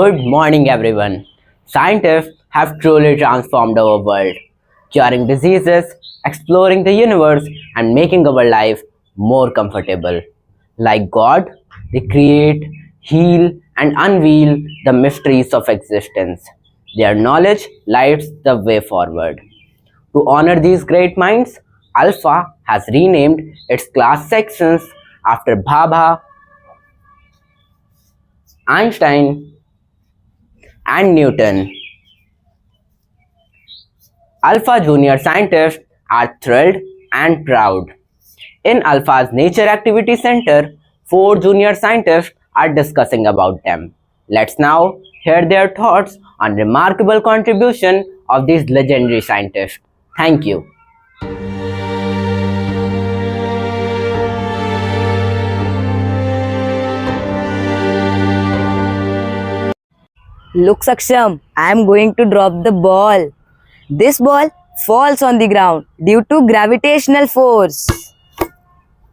Good morning, everyone. Scientists have truly transformed our world, curing diseases, exploring the universe, and making our life more comfortable. Like God, they create, heal, and unveil the mysteries of existence. Their knowledge lights the way forward. To honor these great minds, Alpha has renamed its class sections after Bhabha, Einstein, and Newton. Alpha junior scientists are thrilled and proud. In Alpha's Nature Activity Center, four junior scientists are discussing about them. Let's now hear their thoughts on remarkable contribution of these legendary scientists. Thank you. Look, Saksham, I am going to drop the ball. This ball falls on the ground due to gravitational force.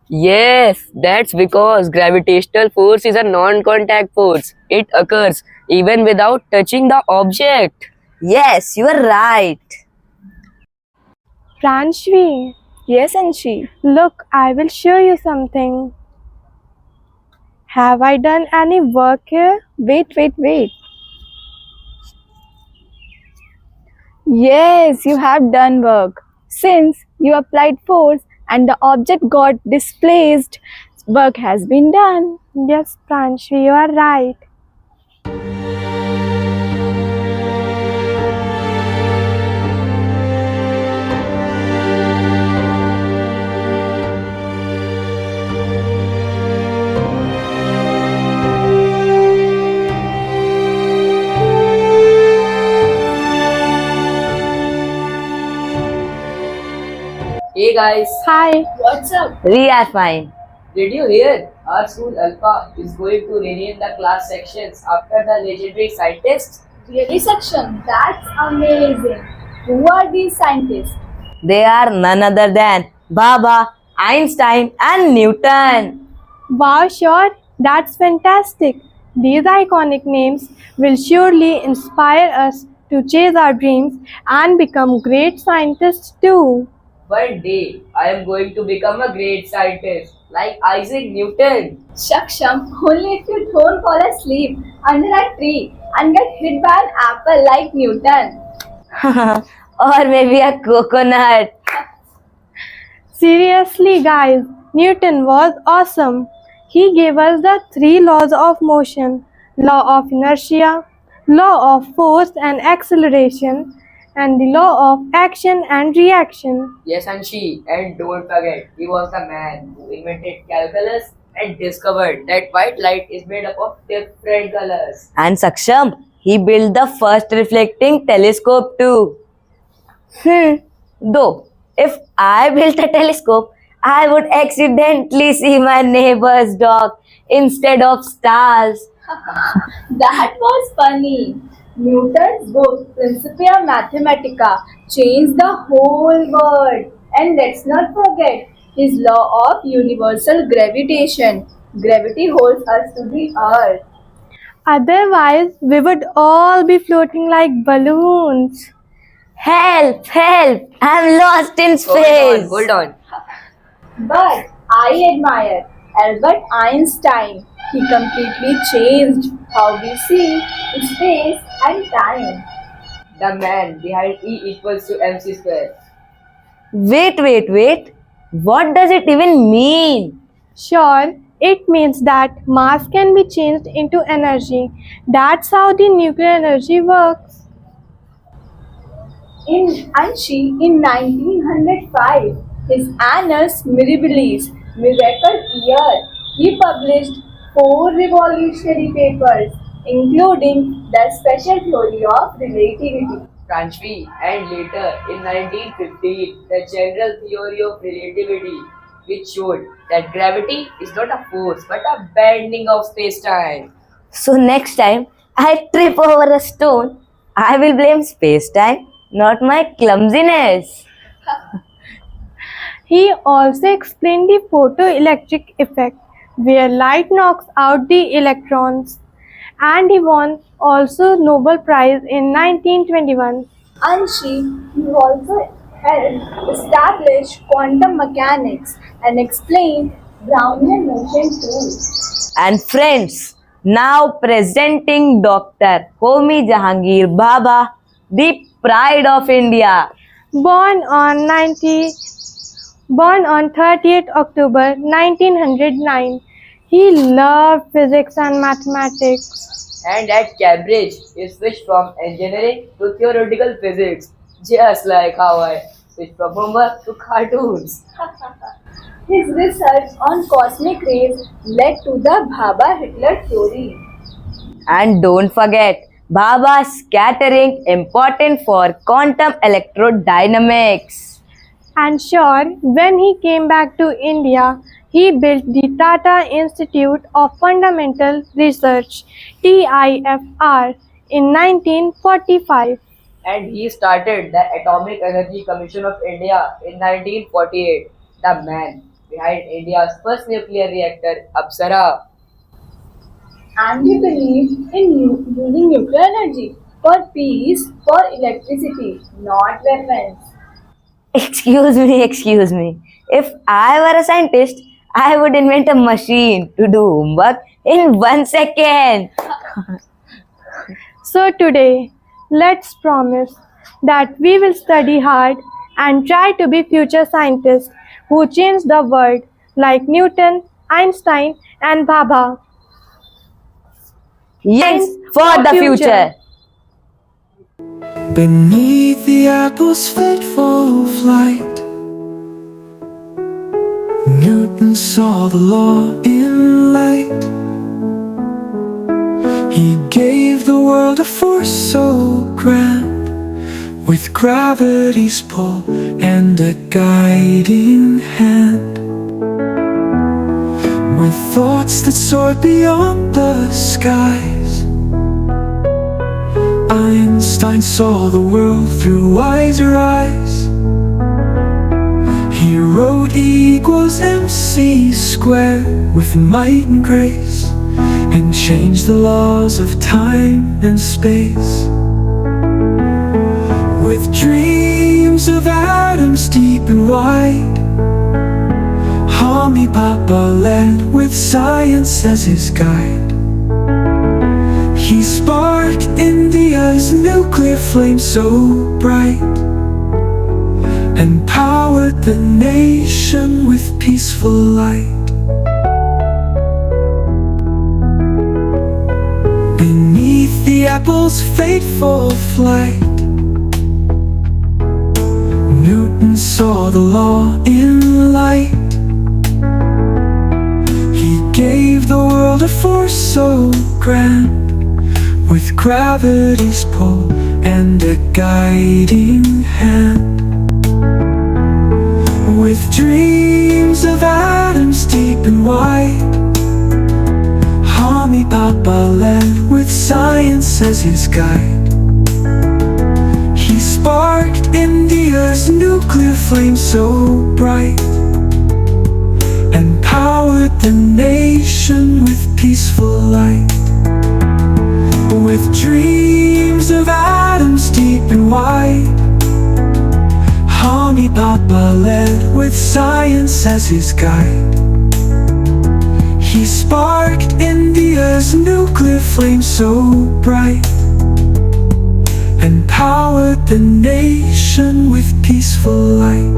Yes, that's because gravitational force is a non-contact force. It occurs even without touching the object. Yes, you are right. Pranshvi, Yes, Anshi. look, I will show you something. Have I done any work here? Wait. Yes, you have done work. Since you applied force and the object got displaced, work has been done. Yes, Pranshvi, you are right. Hey guys, Hi. what's up? We are fine. Did you hear? Our school Alpha is going to rename the class sections after the legendary scientists. Really, Saksham? That's amazing. Who are these scientists? They are none other than Baba, Einstein, and Newton. Wow, sure. That's fantastic. These iconic names will surely inspire us to chase our dreams and become great scientists too. One day, I am going to become a great scientist like Isaac Newton. Saksham, only if you don't fall asleep under a tree and get hit by an apple like Newton. Or maybe a coconut. Seriously, guys, Newton was awesome. He gave us the three laws of motion: law of inertia, law of force and acceleration, and the law of action and reaction. Yes, Anshi, and don't forget, he was the man who invented calculus and discovered that white light is made up of different colors. And Saksham, he built the first reflecting telescope too. Though, if I built a telescope, I would accidentally see my neighbor's dog instead of stars. That was funny. Newton's book, Principia Mathematica, changed the whole world. And let's not forget his law of universal gravitation. Gravity holds us to the earth. Otherwise, we would all be floating like balloons. Help! I'm lost in space. Hold on. But I admire Albert Einstein. He completely changed how we see space and time. The man behind E equals to MC square. Wait. What does it even mean? Sure, it means that mass can be changed into energy. That's how the nuclear energy works. In 1905, his Annus Mirabilis, Miracle Year, he published four revolutionary papers, including the special theory of relativity. Pranshvi, and later in 1915, the general theory of relativity, which showed that gravity is not a force but a bending of space-time. So next time I trip over a stone, I will blame space-time, not my clumsiness. He also explained the photoelectric effect, where light knocks out the electrons. and he won also Nobel Prize in 1921. And she also helped establish quantum mechanics and explained Brownian motion too. And friends, now presenting Dr. Homi Jahangir Bhabha, the pride of India. Born on 30th October 1909, he loved physics and mathematics. And at Cambridge, he switched from engineering to theoretical physics, just like how I switched from homework to cartoons. His research on cosmic rays led to the Bhabha-Hitler theory. And don't forget, Bhabha's scattering important for quantum electrodynamics. And sure, when he came back to India, he built the Tata Institute of Fundamental Research (TIFR) in 1945. And he started the Atomic Energy Commission of India in 1948, the man behind India's first nuclear reactor, Apsara. And he believed in using nuclear energy for peace, for electricity, not weapons. Excuse me. If I were a scientist, I would invent a machine to do homework in 1 second. So today, let's promise that we will study hard and try to be future scientists who change the world like Newton, Einstein and Bhabha. Yes, for the future. Beneath the apple's fitful flight, Newton saw the law in light. He gave the world a force so grand, with gravity's pull and a guiding hand. With thoughts that soared beyond the skies, Einstein saw the world through wiser eyes. He wrote E equals MC squared with might and grace, and changed the laws of time and space. With dreams of atoms deep and wide, Homi Bhabha led with science as his guide. He sparked India's nuclear flame so bright, and powered the nation with peaceful light. Beneath the apple's fateful flight, Newton saw the law in light. He gave the world a force so grand, with gravity's pull and a guiding hand. With dreams of atoms deep and wide, Homi Bhabha led with science as his guide. He sparked India's nuclear flame so bright, and powered the nation with peaceful light. With dreams of atoms deep and wide, Homi Bhabha led with science as his guide. He sparked India's nuclear flame so bright, and powered the nation with peaceful light.